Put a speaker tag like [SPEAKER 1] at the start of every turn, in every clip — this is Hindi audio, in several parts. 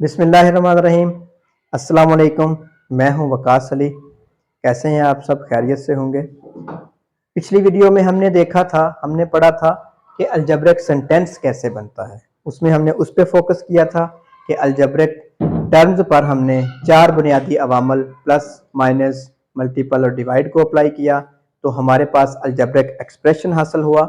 [SPEAKER 1] बिस्मिल्लाहिर्रहमानिर्रहीम। अस्सलाम वालेकुम। मैं हूं वकास अली। कैसे हैं आप सब? खैरियत से होंगे। पिछली वीडियो में हमने पढ़ा था कि अलजेब्रिक सेंटेंस कैसे बनता है। उसमें हमने उस पर फोकस किया था कि अलजेब्रिक टर्म्स पर हमने 4 बुनियादी अवामल प्लस माइनस मल्टीपल और डिवाइड को अप्लाई किया तो हमारे पास अलजेब्रिक एक्सप्रेशन हासिल हुआ।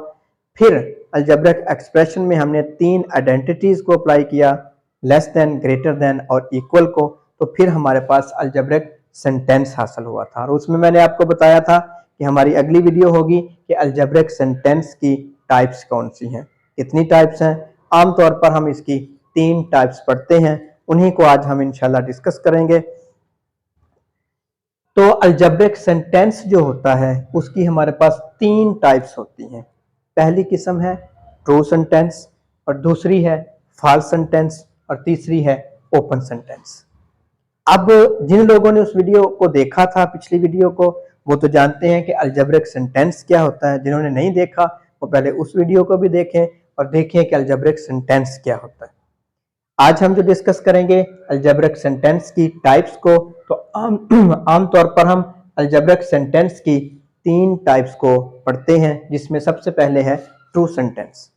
[SPEAKER 1] फिर अलजेब्रिक एक्सप्रेशन में हमने 3 आइडेंटिटीज को अप्लाई किया, लेस देन, ग्रेटर देन और इक्वल को। तो फिर हमारे पास अलजेब्रिक सेंटेंस हासिल हुआ था और उसमें मैंने आपको बताया था कि हमारी अगली वीडियो होगी कि अलजेब्रिक सेंटेंस की टाइप्स कौन सी हैं। कितनी टाइप्स हैं? आमतौर पर हम इसकी 3 टाइप्स पढ़ते हैं, उन्हीं को आज हम इंशाल्लाह डिस्कस करेंगे। तो अलजेब्रिक सेंटेंस जो होता है उसकी हमारे पास 3 टाइप्स होती हैं। पहली किस्म है ट्रू सेंटेंस, और दूसरी है फॉल्स सेंटेंस, और तीसरी है ओपन सेंटेंस। अब जिन लोगों ने उस वीडियो को देखा था, पिछली वीडियो को, वो तो जानते हैं कि अलजेब्रिक सेंटेंस क्या होता है। जिन्होंने नहीं देखा वो पहले उस वीडियो को भी देखें और देखें कि अलजेब्रिक सेंटेंस क्या होता है। आज हम जो डिस्कस करेंगे अलजेब्रिक सेंटेंस की टाइप्स को, तो आमतौर पर हम अलजेब्रिक सेंटेंस की 3 टाइप्स को पढ़ते हैं, जिसमें सबसे पहले है ट्रू सेंटेंस।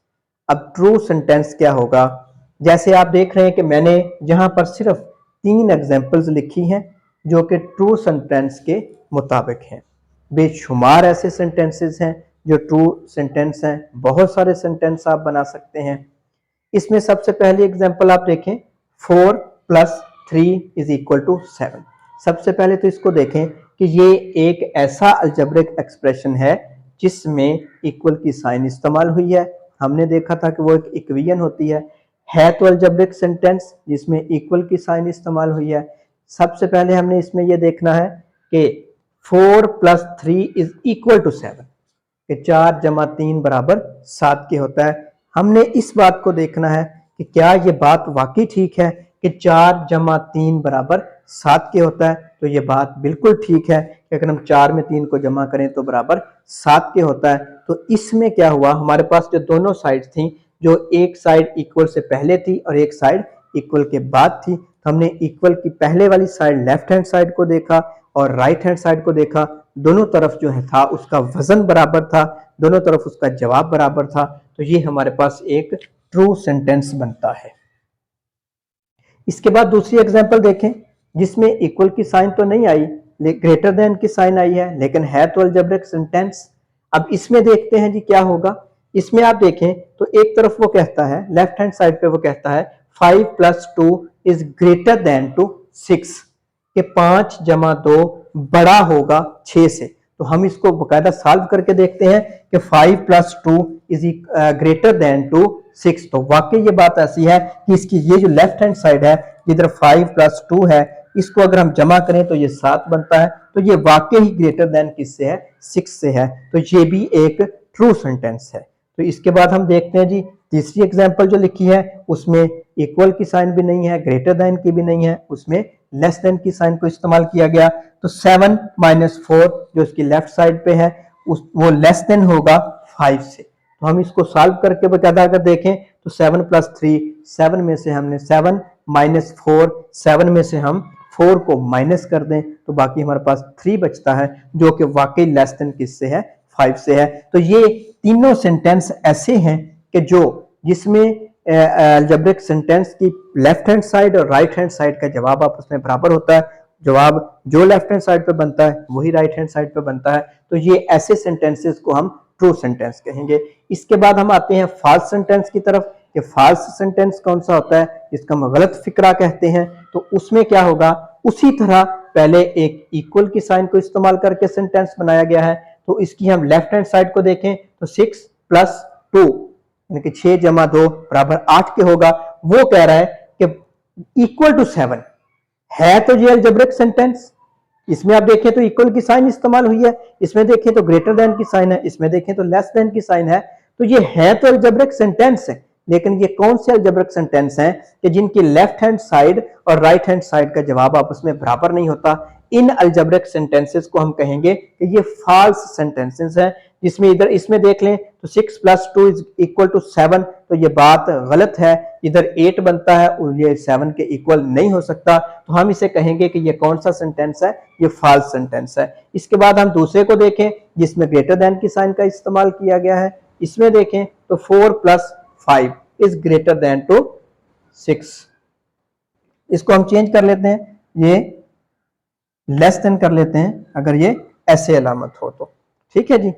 [SPEAKER 1] अब ट्रू सेंटेंस क्या होगा? जैसे आप देख रहे हैं कि मैंने यहाँ पर सिर्फ 3 एग्जाम्पल्स लिखी हैं जो कि ट्रू सेंटेंस के मुताबिक हैं। बेशुमार ऐसे सेंटेंसेस हैं जो ट्रू सेंटेंस हैं, बहुत सारे सेंटेंस आप बना सकते हैं। इसमें सबसे पहली एग्जांपल आप देखें, 4 + 3 = 7। सबसे पहले तो इसको देखें कि ये एक ऐसा अलजेब्रिक एक्सप्रेशन है जिसमें इक्वल की साइन इस्तेमाल हुई है। हमने देखा था कि वो एक इक्वेशन होती है तो अलजेब्रिक सेंटेंस जिसमें इक्वल की साइन इस्तेमाल हुई है। सबसे पहले हमने इसमें यह देखना है कि 4 + 3 = 7, कि 4 + 3 = 7 के होता है। हमने इस बात को देखना है कि क्या ये बात वाकई ठीक है कि 4 + 3 = 7 के होता है। तो ये बात बिल्कुल ठीक है कि अगर हम 4 में 3 को जमा करें तो बराबर 7 के होता है। तो इसमें क्या हुआ, हमारे पास जो दोनों साइड थी, जो एक साइड इक्वल से पहले थी और एक साइड इक्वल के बाद थी, तो हमने इक्वल की पहले वाली साइड लेफ्ट हैंड साइड को देखा और राइट हैंड साइड को देखा। दोनों तरफ जो है था उसका वजन बराबर था, दोनों तरफ उसका जवाब बराबर था। तो ये हमारे पास एक ट्रू सेंटेंस बनता है। इसके बाद दूसरी एग्जांपल देखें जिसमें इक्वल की साइन तो नहीं आई, ग्रेटर देन की साइन आई है, लेकिन है तो अलजेब्रिक सेंटेंस। अब इसमें देखते हैं जी क्या होगा। इसमें आप देखें तो एक तरफ वो कहता है, लेफ्ट हैंड साइड पे वो कहता है 5 + 2 > 6, कि 5 + 2 बड़ा होगा 6 से। तो हम इसको बकायदा सॉल्व करके देखते हैं कि 5 + 2 > 6। तो वाकई ये बात ऐसी है कि इसकी ये जो लेफ्ट हैंड साइड है, जिधर 5 + 2 है, इसको अगर हम जमा करें तो ये 7 बनता है। तो ये वाकई ही ग्रेटर देन किससे है? 6 से है। तो ये भी एक ट्रू सेंटेंस है। तो इसके बाद हम देखते हैं जी तीसरी एग्जांपल जो लिखी है, उसमें इक्वल की साइन भी नहीं है, ग्रेटर देन की भी नहीं है, उसमें लेस देन की साइन को इस्तेमाल किया गया। तो 7 - 4 जो इसकी लेफ्ट साइड पे है वो लेस देन होगा 5 से। तो हम इसको सॉल्व करके बकायदा अगर देखें तो 7 + 3, 7 में से हमने 7 - 4, 7 में से हम 4 को माइनस कर दें तो बाकी हमारे पास 3 बचता है, जो कि वाकई लेस देन किससे है? 5 से है। तो ये तीनों सेंटेंस ऐसे हैं कि जो जिसमें अलजेब्रिक सेंटेंस की लेफ्ट हैंड साइड और राइट हैंड साइड का जवाब आपस में बराबर होता है। जवाब जो लेफ्ट हैंड साइड पे बनता है वही राइट हैंड साइड पे बनता है। तो ये ऐसे सेंटेंसेस को हम ट्रू सेंटेंस कहेंगे। इसके बाद हम आते हैं फॉल्स सेंटेंस की तरफ कि फॉल्स सेंटेंस कौन सा होता है, जिसका हम गलत फिक्रा कहते हैं। तो उसमें क्या होगा, उसी तरह पहले एक इक्वल की साइन को इस्तेमाल करके सेंटेंस बनाया गया है। तो इसकी हम लेफ्ट हैंड साइड को देखें तो 6 + 2 यानी कि 6 + 2 = 8 के होगा। वो कह रहा है कि = 7 है। तो ये अलजेब्रिक सेंटेंस, इसमें आप देखें तो इक्वल की साइन इस्तेमाल हुई है, इसमें देखें तो ग्रेटर देन की साइन है, इसमें देखें तो लेस देन की साइन है। तो ये है तो अलजेब्रिक सेंटेंस है, लेकिन ये कौन से अलजेब्रिक सेंटेंस हैं कि जिनकी लेफ्ट हैंड साइड और राइट हैंड साइड का जवाब आपस में बराबर नहीं होता। इन अलजेब्रिक सेंटेंसेस को हम कहेंगे कि ये फॉल्स सेंटेंसेस हैं, जिसमें इधर इसमें देख लें तो 6 + 2 = 7, तो ये बात गलत है। इधर 8 बनता है और ये 7 के इक्वल नहीं हो सकता, तो हम इसे कहेंगे कि ये कौन सा सेंटेंस है, ये फॉल्स सेंटेंस है। इसके बाद हम दूसरे को देखें जिसमें ग्रेटर देन की साइन का इस्तेमाल किया गया है। इसमें देखें तो 4 + 5 > 6। इसको हम चेंज कर लेते हैं, ये लेस देन कर लेते हैं अगर ये ऐसे अलामत हो तो, ठीक है जी।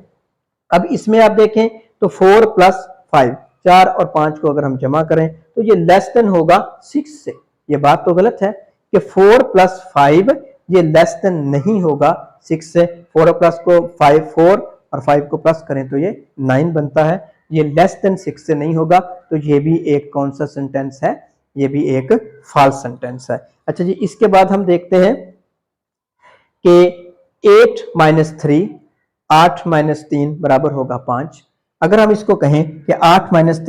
[SPEAKER 1] अब इसमें आप देखें तो 4 + 5, 4 और 5 को अगर हम जमा करें तो ये लेस देन होगा 6 से। ये बात तो गलत है कि 4 + 5 ये लेस देन नहीं होगा 6 से। 4 प्लस को 5 4 और 5 को प्लस करें तो ये 9 बनता है। ये लेस देन 6 से नहीं होगा, तो ये भी एक कौन सा सेंटेंस है, ये भी एक फॉल्स सेंटेंस है। अच्छा जी, इसके बाद हम देखते हैं कि 8 - 3, 8 - 3 बराबर होगा 5। अगर हम इसको कहें कि 8 -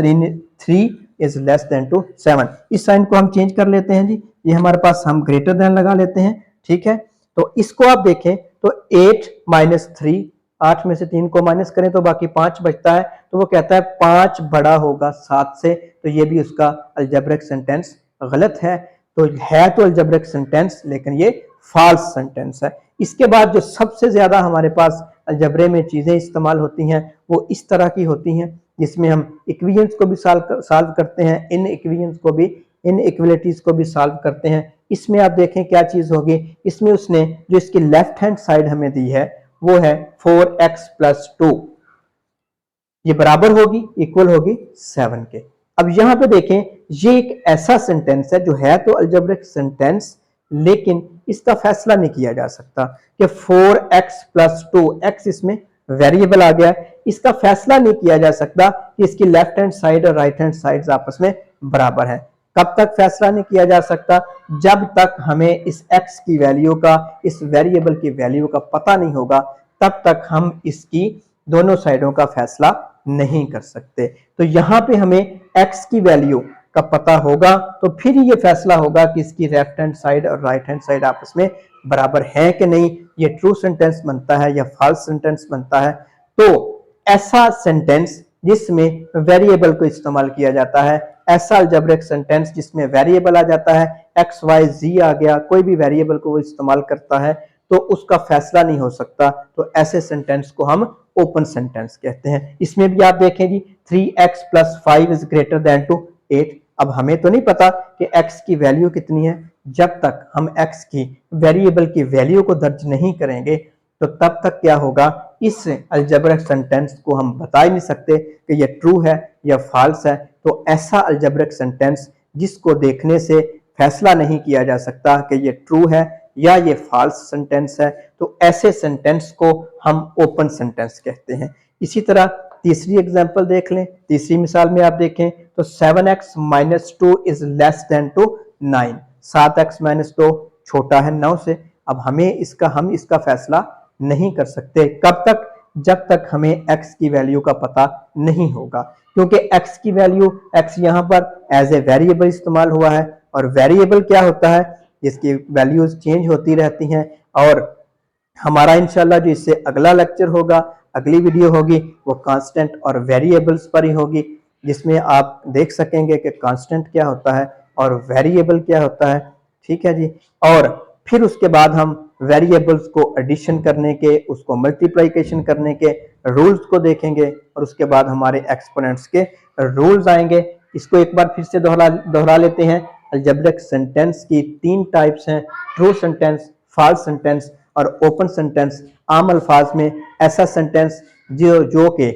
[SPEAKER 1] 3 इज लेस देन टू 7, इस साइन को हम चेंज कर लेते हैं जी। ये हमारे पास हम ग्रेटर देन लगा लेते हैं, ठीक है। तो इसको आप देखें तो 8 - 3, 8 में से 3 को माइनस करें तो बाकी 5 बचता है, तो वो कहता है 5 बड़ा होगा 7 से, तो ये भी उसका अलजेब्रिक सेंटेंस गलत है। तो है तो अलजेब्रिक सेंटेंस लेकिन ये फॉल्स सेंटेंस है। इसके बाद जो सबसे ज्यादा हमारे पास अलजबरे में चीजें इस्तेमाल होती हैं वो इस तरह की होती हैं, जिसमें हम इक्वेशंस को भी सॉल्व करते हैं, इन इक्वेशंस को भी, इन इक्वलिटीज को भी सॉल्व करते हैं। इसमें आप देखें क्या चीज होगी, इसमें उसने जो इसकी लेफ्ट हैंड साइड हमें दी है वो है 4x + 2, ये बराबर होगी, इक्वल होगी 7 के। अब यहां पे देखें, ये एक ऐसा सेंटेंस है जो है तो अलजेब्रिक सेंटेंस लेकिन इसका फैसला नहीं किया जा सकता कि 4x + 2, x इसमें वेरिएबल आ गया, इसका फैसला नहीं किया जा सकता कि इसकी लेफ्ट हैंड साइड और राइट हैंड साइड आपस में बराबर है। कब तक फैसला नहीं किया जा सकता, जब तक हमें इस x की वैल्यू का, इस वेरिएबल की वैल्यू का पता नहीं होगा, तब तक हम इसकी दोनों साइडों का फैसला नहीं कर सकते। तो यहां पे हमें x की वैल्यू का पता होगा तो फिर ये फैसला होगा कि इसकी लेफ्ट हैंड साइड और राइट हैंड साइड आपस में बराबर है कि नहीं, ये ट्रू सेंटेंस बनता है या फॉल्स सेंटेंस बनता है। तो ऐसा सेंटेंस जिसमें वेरिएबल को इस्तेमाल किया जाता है, ऐसा अलजेब्रिक सेंटेंस जिसमें वेरिएबल आ जाता है, x y z आ गया, कोई भी वेरिएबल को वो इस्तेमाल करता है तो उसका फैसला नहीं हो सकता, तो ऐसे सेंटेंस को हम ओपन सेंटेंस कहते हैं। इसमें भी आप देखें जी, 3x + 5 > 8। अब हमें तो नहीं पता कि x की वैल्यू कितनी है, जब तक हम x की वेरिएबल की वैल्यू को दर्ज नहीं करेंगे तो तब तक क्या होगा, इस अलजेब्रिक सेंटेंस को हम बता ही नहीं सकते कि ये ट्रू है या फॉल्स है। तो ऐसा अलजेब्रिक सेंटेंस जिसको देखने से फैसला नहीं किया जा सकता कि ये ट्रू है या ये फॉल्स सेंटेंस है, तो ऐसे सेंटेंस को हम ओपन सेंटेंस कहते हैं। इसी तरह तीसरी एग्जांपल देख लें, तीसरी मिसाल में आप देखें तो 7x - 2 is less than to 9, 7x - 2 छोटा है 9 से। अब हम इसका फैसला नहीं कर सकते, कब तक, जब तक हमें x की वैल्यू का पता नहीं होगा, क्योंकि x की वैल्यू, x यहां पर एज ए वेरिएबल इस्तेमाल हुआ है, और वेरिएबल क्या होता है, इसकी वैल्यूज चेंज होती रहती हैं। और हमारा इंशाल्लाह जो इससे अगला लेक्चर होगा, अगली वीडियो होगी, वो कांस्टेंट और वेरिएबल्स पर ही होगी, जिसमें आप देख सकेंगे कि कांस्टेंट क्या होता है और वेरिएबल क्या होता है, ठीक है जी। और फिर उसके बाद हम वेरिएबल्स को एडिशन करने के, उसको मल्टीप्लिकेशन करने के रूल्स को देखेंगे, और उसके बाद हमारे एक्सपोनेंट्स के रूल्स आएंगे। इसको एक बार फिर से दोहरा लेते हैं। अलजेब्रिक सेंटेंस की 3 टाइप्स हैं, ट्रू सेंटेंस, फॉल्स सेंटेंस और ओपन सेंटेंस। आम अल्फाज में ऐसा सेंटेंस जो कि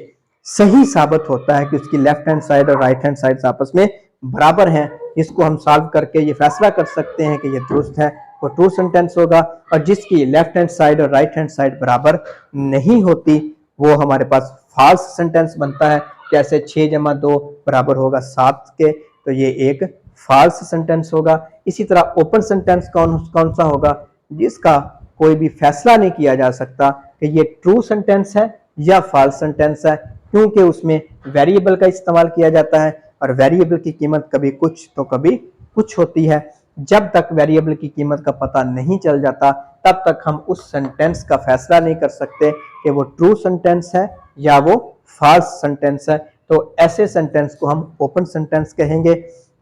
[SPEAKER 1] सही साबित होता है कि उसकी लेफ्ट हैंड साइड और राइट हैंड साइड आपस में बराबर हैं, इसको हम सॉल्व करके ये फैसला कर सकते हैं कि ये दुरुस्त है, वो ट्रू सेंटेंस होगा। और जिसकी लेफ्ट हैंड साइड और राइट हैंड साइड बराबर नहीं होती वो हमारे पास फॉल्स सेंटेंस बनता है। जैसे 6 + 2 बराबर होगा 7 के, तो ये एक फॉल्स सेंटेंस होगा। इसी तरह ओपन सेंटेंस कौन सा होगा, जिसका कोई भी फैसला नहीं किया जा सकता कि ये ट्रू सेंटेंस है या फॉल्स सेंटेंस है, क्योंकि उसमें वेरिएबल का इस्तेमाल किया जाता है, और वेरिएबल की कीमत कभी कुछ तो कभी कुछ होती है। जब तक वेरिएबल की कीमत का पता नहीं चल जाता, तब तक हम उस सेंटेंस का फैसला नहीं कर सकते कि वो ट्रू सेंटेंस है या वो फॉल्स सेंटेंस है। तो ऐसे सेंटेंस को हम ओपन सेंटेंस कहेंगे।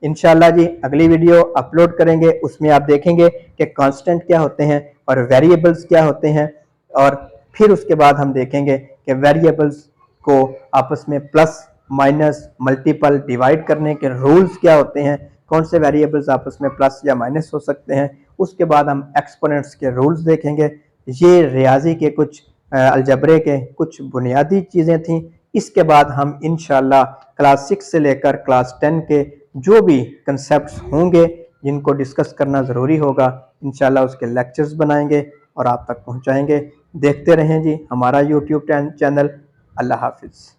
[SPEAKER 1] इंशाल्लाह जी अगली वीडियो अपलोड करेंगे, उसमें आप देखेंगे कि कांस्टेंट क्या होते हैं और वेरिएबल्स क्या होते हैं, और फिर उसके बाद हम देखेंगे कि वेरिएबल्स को आपस में प्लस माइनस मल्टीपल डिवाइड करने के रूल्स क्या होते हैं, कौन से वेरिएबल्स आपस में प्लस या माइनस हो सकते हैं। उसके बाद हम एक्सपोनेंट्स के रूल्स देखेंगे। ये रियाजी के कुछ अलजबरे के कुछ बुनियादी चीज़ें थी। इसके बाद हम इंशाल्लाह क्लास 6 से लेकर क्लास 10 के जो भी कंसेप्ट्स होंगे जिनको डिस्कस करना ज़रूरी होगा, इंशाल्लाह उसके लेक्चर्स बनाएंगे और आप तक पहुंचाएंगे। देखते रहें जी हमारा यूट्यूब चैनल। अल्लाह हाफिज़।